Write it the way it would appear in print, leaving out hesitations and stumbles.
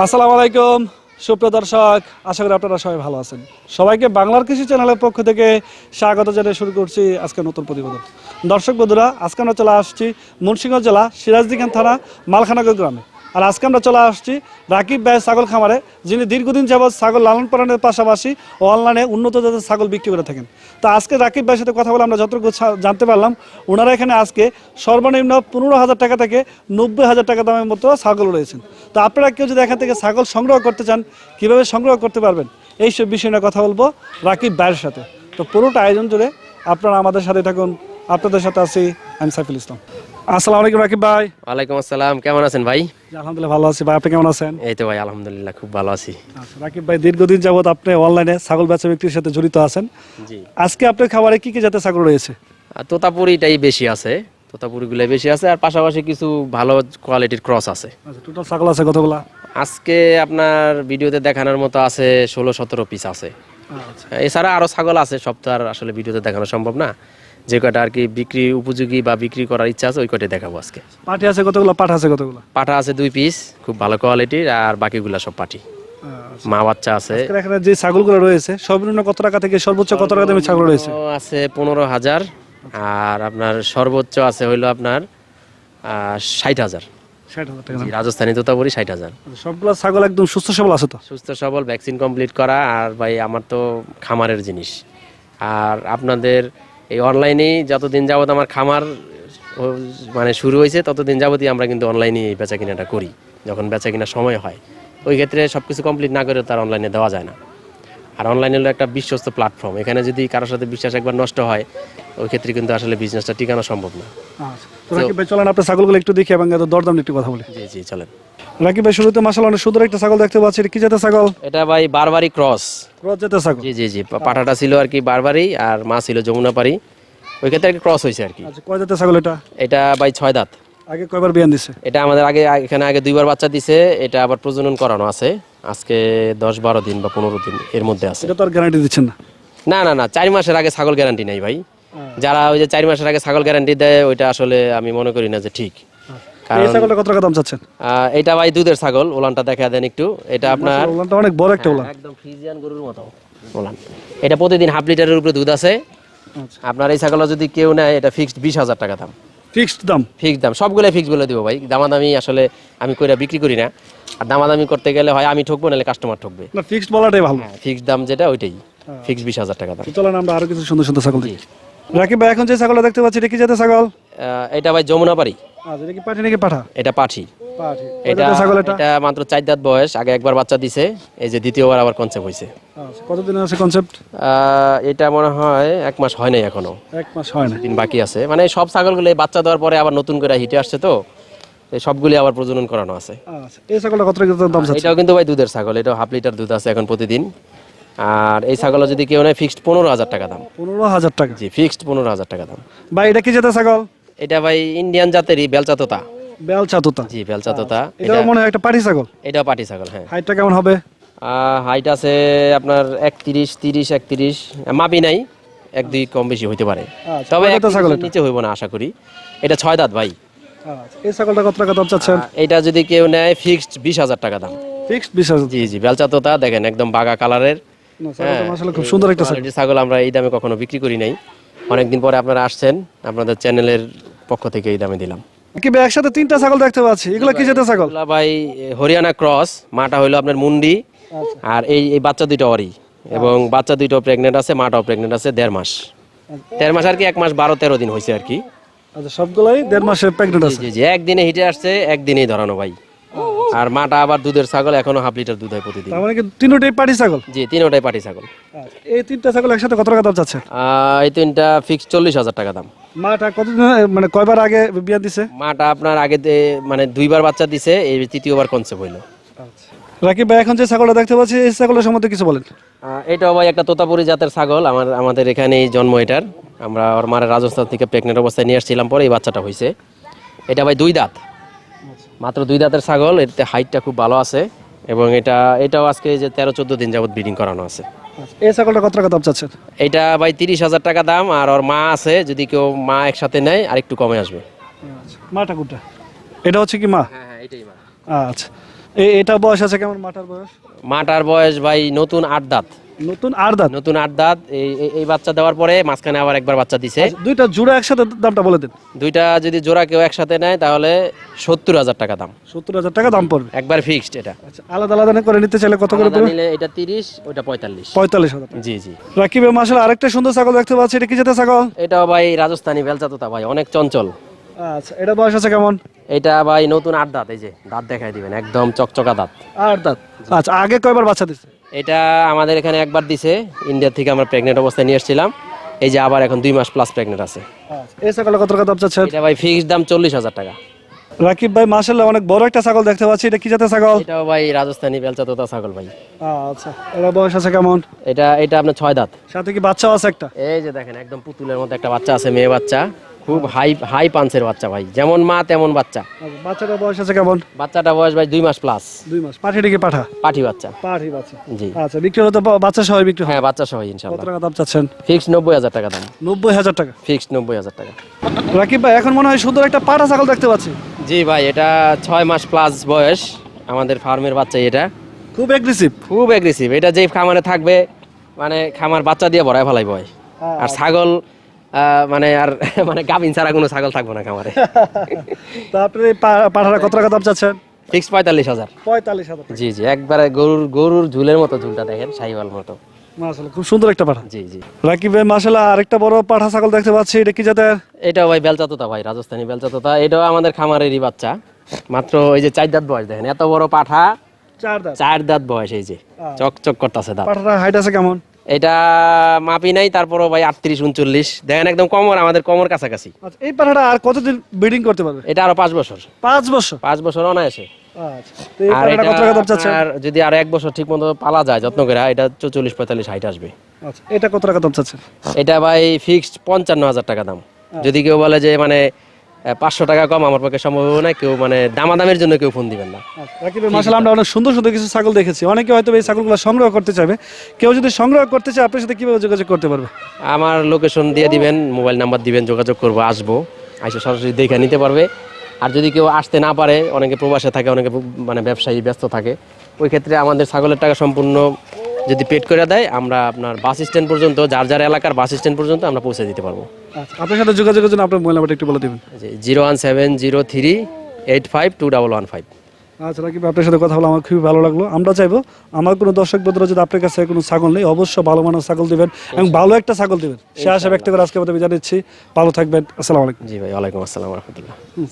আসসালামু আলাইকুম সুপ্রিয় দর্শক, আশা করি আপনারা সবাই ভালো আছেন। সবাইকে বাংলার কৃষি চ্যানেলের পক্ষ থেকে স্বাগত জানিয়ে শুরু করছি আজকে নতুন প্রতিবেদন। দর্শক বন্ধুরা, আজকে আমরা চলে আসছি মুন্সিগঞ্জ জেলা সিরাজদিখান থানা মালখানাগর গ্রামে। আর আজকে আমরা চলে আসছি রাকিব ভাই ছাগল খামারে, যিনি দীর্ঘদিন যাবৎ ছাগল লালন পালনের পাশাপাশি অনলাইনে উন্নত জাতের ছাগল বিক্রি করে থাকেন। তা আজকে রাকিব ভাইয়ের সাথে কথা বলে আমরা যতটুকু জানতে পারলাম, ওনারা এখানে আজকে সর্বনিম্ন 15,000 টাকা থেকে 90,000 টাকা দামের মতো ছাগল রয়েছেন। তো আপনারা কেউ যদি এখান থেকে ছাগল সংগ্রহ করতে চান, কীভাবে সংগ্রহ করতে পারবেন, এইসব বিষয় নিয়ে কথা বলবো রাকিব ভাইয়ের সাথে। তো পুরোটা আয়োজন জুড়ে আপনারা আমাদের সাথে থাকুন। আপনাদের সাথে আছি আমি সাইফুল ইসলাম। আসসালামু আলাইকুম রাকিব ভাই। ওয়ালাইকুম আসসালাম, কেমন আছেন ভাই? আলহামদুলিল্লাহ ভালো আছি ভাই, আপনি কেমন আছেন? এই তো ভাই আলহামদুলিল্লাহ খুব ভালো আছি। আচ্ছা রাকিব ভাই, দীর্ঘদিন যাবত আপনি অনলাইনে ছাগল বেচা বিক্রির সাথে জড়িত আছেন। জি, আজকে আপনার খাবারে কি কি জাতের ছাগল রয়েছে? তোতাপুরিটাই বেশি আছে, তোতাপুরিগুলাই বেশি আছে, আর পাশাপাশি কিছু ভালো কোয়ালিটির ক্রস আছে। আচ্ছা, টোটাল ছাগল আছে কতগুলা? আজকে আপনার ভিডিওতে দেখানোর মতো আছে 16-17 পিস আছে। আচ্ছা এছাড়া আরো ছাগল আছে, সব তো আর আসলে ভিডিওতে দেখানো সম্ভব না। যে কয়টা আর কি বিক্রি উপযোগী বা বিক্রি করার ইচ্ছা আছে ওই কয়টাই দেখাবো আজকে। পাঠি আছে কতগুলা? পাঠা আছে কতগুলা? পাঠা আছে 2 পিস, খুব ভালো কোয়ালিটির, আর বাকিগুলা সব পাঠি। আচ্ছা, মা বাচ্চা আছে। আজকে এখানে যে ছাগলগুলো রয়েছে সর্বনিম্ন কত টাকা থেকে সর্বোচ্চ কত টাকা দামের ছাগল রয়েছে? আছে 15,000, আর আপনার সর্বোচ্চ আছে হইলো আপনার 60,000। 60,000 টাকা দাম। রাজস্থানী তোতাপুরি 60,000। আচ্ছা, সবগুলা ছাগল একদম সুস্থ সবল আছে তো? সুস্থ সবল, ভ্যাকসিন কমপ্লিট করা। আর ভাই আমার তো খামারের জিনিস, আর আপনাদের এই অনলাইনেই যতদিন যাবত আমার খামার মানে শুরু হয়েছে ততদিন যাবতই আমরা কিন্তু অনলাইনে এই বেচা কিনাটা করি। যখন বেচা কিনার সময় হয় ওই ক্ষেত্রে সব কিছু কমপ্লিট না করে তার অনলাইনে দেওয়া যায় না। আর অনলাইন হলো একটা বিশ্বস্ত প্ল্যাটফর্ম, এখানে যদি কারোর সাথে বিশ্বাস একবার নষ্ট হয় ওই ক্ষেত্রে কিন্তু আসলে বিজনেসটা টিকানো সম্ভব না। আচ্ছা, তো রাকিব ভাই চলেন আপনার ছাগলগুলো একটু দেখি এবং এত দরদাম একটু কথা বলি। জি জি চলেন। রাকিব ভাই, শুরুতে মাশাআল্লাহ অনেক সুন্দর একটা ছাগল দেখতে পাচ্ছি। এটা কি জাতের ছাগল? এটা ভাই বারবারি ক্রস। ক্রস জাতের ছাগল? জি জি জি, পাঠাটা ছিল আর কি বারবারি, আর মা ছিল যমুনাপাড়ি, ওই ক্ষেত্রে একটা ক্রস হয়েছে আর কি। আচ্ছা, কয় জাতের ছাগল এটা? এটা ভাই 6 দাঁত। আগে কয়বার বিয়ান দিছে? এটা আমাদের এখানে আগে 2বার বাচ্চা দিছে, এটা আবার প্রজনন করানো আছে। আজকে 10-12 দিন বা 15 দিন এর মধ্যে আছে। এটা তো আর গ্যারান্টি দিচ্ছেন না? না না না, 4 মাসের আগে ছাগল গ্যারান্টি নেই ভাই। যারা ওই যে 4 মাসের আগে ছাগল গ্যারান্টি দেয় ওইটা আসলে আমি মনে করি না যে ঠিক। এই ছাগলটা কত টাকা দাম চাচ্ছেন? এটা ভাই দুধের ছাগল, ওলানটা দেখা দেন একটু। এটা আপনার ওলানটা অনেক বড় একটা ওলান। একদম ফ্রিজিয়ান গরুর মতো ওলান। এটা প্রতিদিন হাফ লিটারের উপরে দুধ আছে। আচ্ছা, আপনার এই ছাগল যদি কেউ নেয় এটা ফিক্সড 20,000 টাকা দাম। ফিক্সড দাম? ফিক্সড দাম, সবগুলো ফিক্সড বলে দিব ভাই। দামাদামি আসলে আমি কইরা বিক্রি করি না, আর দামাদামি করতে গেলে হয় আমি ঠকবো নাহলে কাস্টমার ঠকবে। না, ফিক্সড বলাটাই ভালো। হ্যাঁ, ফিক্সড দাম যেটা ওইটাই ফিক্সড 20,000 টাকা দাম। চলেন আমরা আরো কিছু সুন্দর সুন্দর ছাগল দেখি। রাকিব ভাই, এখন যে ছাগলটা দেখতে পাচ্ছি এটা কি জাতের ছাগল? এটা ভাই যমুনাপাড়ি। আচ্ছা, এটা কি পাঠি নাকি পাঠা? এটা পাঠি। পাঠি। এটা ছাগল এটা? এটা মাত্র 4 দাঁত বয়স, আগে একবার বাচ্চা দিছে, এই যে দ্বিতীয়বার আবার কনসেপ্ট হইছে। আচ্ছা, কতদিন আছে কনসেপ্ট? এটা মনে হয় 1 মাস হয় নাই এখনো, 1 মাস হয় না। দিন বাকি আছে। মানে সব ছাগলগুলো এই বাচ্চা দেওয়ার পরে আবার নতুন করে হিটে আসছে, তো এই সবগুলি আবার প্রজনন করানো আছে। আচ্ছা, এই ছাগলটা কত টাকা দাম চাচ্ছেন? এটাও কিন্তু ভাই দুধের ছাগল, এটাও হাফ লিটার দুধ আছে এখন প্রতিদিন। আর এই ছাগল যদি কেউ নেয় ফিক্সড 15,000 টাকা দাম। 15,000 টাকা? জি, ফিক্সড 15,000 টাকা দাম। ভাই এটা কি জাতের ছাগল? এটা ভাই ইন্ডিয়ান জাতেরই বেলচা তোতা। বেলচা তোতা? জি, বেলচা তোতা। এটাও মনে হয় একটা পাঠি ছাগল। এটাও পাটি ছাগল, হ্যাঁ। হাইটটা কেমন হবে? হাইট আছে আপনার 31-30-31, মাপি নাই, 1-2 কম বেশি হইতে পারে, আচ্ছা, তবে কয় দাঁতের ছাগল এটা? নিচে হইব না আশা করি। এটা 6 দাঁত ভাই। আচ্ছা, এই ছাগলটা কত টাকা দাম চাচ্ছেন? এটা যদি কেউ নেয় ফিক্সড 20,000 টাকা দাম। ফিক্সড 20,000? জি জি, বেলচা তোতা দেখেন একদম বাগা কালারের। না, ছাগলটা মাশাআল্লাহ খুব সুন্দর একটা ছাগল। কোয়ালিটির ছাগল আমরা এই দামে কখনো বিক্রি করি নাই। অনেকদিন পরে আপনারা আসছেন, আপনাদের চ্যানেলের পক্ষ থেকে এই দামে দিলাম। কি ভাই, একসাথে 3টা ছাগল দেখতে পাচ্ছি, এগুলো কি জাতের ছাগল? এগুলা ভাই হরিয়ানা ক্রস, মাটা হইলো আপনার মুন্ডি, আর এই এই বাচ্চা দুইটা অরি, এবং বাচ্চা দুইটাও প্রেগনেন্ট আছে, মাটাও প্রেগনেন্ট আছে 1.5 মাস। 1.5 মাস আর কি, 1 মাস 12-13 দিন হয়েছে আর কি। আচ্ছা, সবগুলাই 1.5 মাসের প্রেগন্যান্ট আছে? জি জি, একদিনে হিটে আসছে, একদিনেই ধরানো ভাই। আর মাটা আবার দুধের ছাগল, এখনো হাফ লিটার দুধ হয় প্রতিদিন। তার মানে কি তিনটাই পাঠি ছাগল? জি, তিনটাই পাটি ছাগল। আচ্ছা, এই 3টা ছাগল একসাথে কত টাকা দাম চাচ্ছেন? এই তিনটা ফিক্সড 40,000 টাকা দাম। মাটা কতদিন মানে কয়বার আগে বিয়ান দিছে? মাটা আপনার আগে মানে 2বার বাচ্চা দিছে, এই 3য়বার কনসেপ্ট হইলো। আচ্ছা, রাকিব ভাই, এখন যে ছাগলটা দেখতে পাচ্ছি এই ছাগলের সম্বন্ধে কিছু বলেন। এটাও ভাই একটা তোতাপুরি জাতের ছাগল, আমাদের এখানেই জন্ম এটার। আমরা ওর মারা রাজস্থান থেকে প্রেগনেন্ট অবস্থায় নিয়ে আসছিলাম, পরে এই বাচ্চাটা হয়েছে। এটা ভাই 2 দাঁত, মাত্র 2 দাঁতের ছাগল। এতে হাইটটা খুব ভালো আছে, এবং এটাও আজকে যে 13-14 দিন যাবত ব্রিডিং করানো আছে। এই ছাগলটা কত টাকা দাম চাচ্ছেন? এটা ভাই 30,000 টাকা দাম, আর ওর মা আছে, যদি কেউ মা একসাথে নেয় আর একটু কমে আসবে। আচ্ছা, মাটা কোনটা? এটা হচ্ছে কি মা? হ্যাঁ হ্যাঁ, এটাই মা। আচ্ছা, এটা বয়স আছে কেমন মাটার বয়স? মাটার বয়স ভাই নতুন 8 দাঁত। নতুন আর দাঁত? নতুন 8 দাঁত। এই বাচ্চা দেওয়ার পরে মাঝখানে আবার একবার বাচ্চা দিছে। আচ্ছা, দুইটা জোড়া একসাথে দামটা বলে দেন। দুইটা যদি জোড়া কেউ একসাথে নেয় তাহলে 70,000 টাকা দাম। 70,000 টাকা দাম পড়বে। একবার ফিক্সড এটা। আচ্ছা, আলাদা আলাদা করে নিতে চাইলে কত করে আলাদা পড়বে? নিলে এটা 30, ওটা 45। 45,000 টাকা। জি জি। রাকিব ভাই মাশাআল্লাহ আরেকটা সুন্দর ছাগল দেখতে পাচ্ছি, এটা কি জাতের ছাগল? এটাও ভাই রাজস্থানি বেলচা তোতা ভাই, অনেক চঞ্চল। আচ্ছা, এটা বয়স আছে কেমন? এটা ভাই নতুন 8 দাঁত। এই যে দাঁত দেখাই দিবেন, একদম চকচকা দাঁত। আর দাঁত। আচ্ছা, আগে কয়বার বাচ্চা দিচ্ছে? এটা আমাদের এখানে একবার দিছে, ইন্ডিয়া থেকে আমরা প্রেগনেন্ট অবস্থায় নিয়ে এসেছিলাম। এই যে আবার এখন 2 মাস প্লাস প্রেগনেন্ট আছে। আচ্ছা, এই ছাগলের কত টাকা দাম চাচ্ছেন? এটা ভাই ফিক্সড দাম 40,000 টাকা। রাকিব ভাই মাশাআল্লাহ অনেক বড় একটা ছাগল দেখতে পাচ্ছি, এটা কি জাতের ছাগল? এটাও ভাই রাজস্থানি বেলচা তোতা ছাগল ভাই। আচ্ছা, এটা বয়স আছে কেমন? এটা আপনার 6 দাঁত। সাথে কি বাচ্চাও আছে একটা? এই যে দেখেন একদম পুতুলের মতো একটা বাচ্চা আছে, মেয়ে বাচ্চা, খুব হাই পাঞ্চের বাচ্চা ভাই, যেমন মা তেমন বাচ্চা। আচ্ছা, বাচ্চাটার বয়স আছে কেমন? বাচ্চাটা বয়স ভাই 2 মাস প্লাস। 2 মাস। পাঠিটা কি পাঠা? পাঠি বাচ্চা। পাঠি বাচ্চা। জি। আচ্ছা, বিক্রি হলে তো বাচ্চা সহ বিক্রি হয়? হ্যাঁ, বাচ্চা সহ কত ইনশাআল্লাহ। টাকা দাম চাচ্ছেন? ফিক্সড 90,000 টাকা দাম। 90,000 টাকা। ফিক্সড 90,000 টাকা। রাকিব ভাই এখন মনে হয় সুন্দর একটা পাঠা ছাগল দেখতে পাচ্ছি। জি ভাই, এটা 6 মাস প্লাস বয়স, আমাদের ফার্মের বাচ্চা। এটা খুব অ্যাগ্রেসিভ। খুব অ্যাগ্রেসিভ। এটা যেই খামারে থাকবে মানে খামার বাচ্চা দিয়ে ভরায় ফেলাই ভয়। আর ছাগল মানে আর মানে গাভিন ছাড়া কোনো ছাগল থাকবে না খামারে। তো আপনি এই পাঠাটা কত টাকা দাম চাচ্ছেন? ফিক্সড 45,000। 45,000 টাকা। জি জি, একবারে গরুর ঝুলের মতো ঝুলটা দেখেন, শাহিওয়াল মতো। মাশাআল্লাহ খুব সুন্দর একটা পাঠা। জি জি। রাকিব ভাই মাশাআল্লাহ আরেকটা বড় পাঠা ছাগল দেখতে পাচ্ছি, এটা কি জাতের? এটাও ভাই বেলচা তোতা ভাই, রাজস্থানি বেলচা তোতা। এটাও আমাদের খামারেরই বাচ্চা, মাত্র এই যে 4 দাঁত বয়স। দেখেন এত বড় পাঠা, 4 দাঁত। 4 দাঁত বয়স। এই যে চকচক করতেছে দাঁত। পাঠাটা হাইট আছে কেমন? এটা মাপি নাই, তারপরও ভাই 38-39। দেখেন একদম কোমর, আমাদের কোমর কাছাকাছি। আচ্ছা, এই পাঠাটা আর কতদিন ব্রিডিং করতে পারবে? এটা আরো 5 বছর। 5 বছর। 5 বছর অনায়াসে। আচ্ছা, তো এই আর পাঠাটা কত টাকা দাম চাচ্ছেন? আর যদি আর 1 বছর ঠিক মতো পালা যায় যত্ন করে, এটা 44-45 হাইট আসবে। আচ্ছা, এটা কত টাকা দাম চাচ্ছেন? এটা ভাই ফিক্সড 55,000 টাকা দাম। যদি কেউ বলে যে মানে 500 টাকা কম, আমার পক্ষে সম্ভব হবে না, কেউ মানে দামাদামের জন্য কেউ ফোন দিবেন না। আচ্ছা, রাকিব ভাই মাশাআল্লাহ আমরা অনেক সুন্দর সুন্দর কিছু ছাগল দেখেছি। অনেকে হয়তো এই ছাগলগুলো সংগ্রহ করতে চাইবে। কেউ যদি সংগ্রহ করতে চায় আপনার সাথে কিভাবে যোগাযোগ করতে পারবে? আমার লোকেশন দিয়ে দিবেন, মোবাইল নাম্বার দিবেন, যোগাযোগ করবো, আসবো, এসে সরাসরি দেখে নিতে পারবে। আর যদি কেউ আসতে না পারে, অনেকে প্রবাসে থাকে, অনেকে মানে ব্যবসায়ী ব্যস্ত থাকে, ওই ক্ষেত্রে আমাদের ছাগলের টাকা সম্পূর্ণ যদি পেড করে দেয়, আমরা আপনার বাস স্ট্যান্ড পর্যন্ত, যার যার এলাকার বাস স্ট্যান্ড পর্যন্ত আমরা পৌঁছে দিতে পারবো। আচ্ছা, আপনার সাথে যোগাযোগের জন্য আপনার মোবাইল নাম্বারটা একটু বলে দিবেন। 01703852115। আচ্ছা রাকিব ভাই, আপনার সাথে কথা বলে আমার খুবই ভালো লাগলো। আমরা চাইবো আমার কোনো দর্শক বন্ধুরা যদি আপনার কাছে কোনো ছাগল নেই, অবশ্যই ভালো মানের ছাগল দিবেন এবং ভালো একটা ছাগল দিবেন। সে আশা ব্যক্ত করে আজকে আমাদের বিদায় নিচ্ছি। ভালো থাকবেন। আসসালামু আলাইকুম। জি ভাই, ওয়ালাইকুম আসসালাম রহমতুল্লাহ।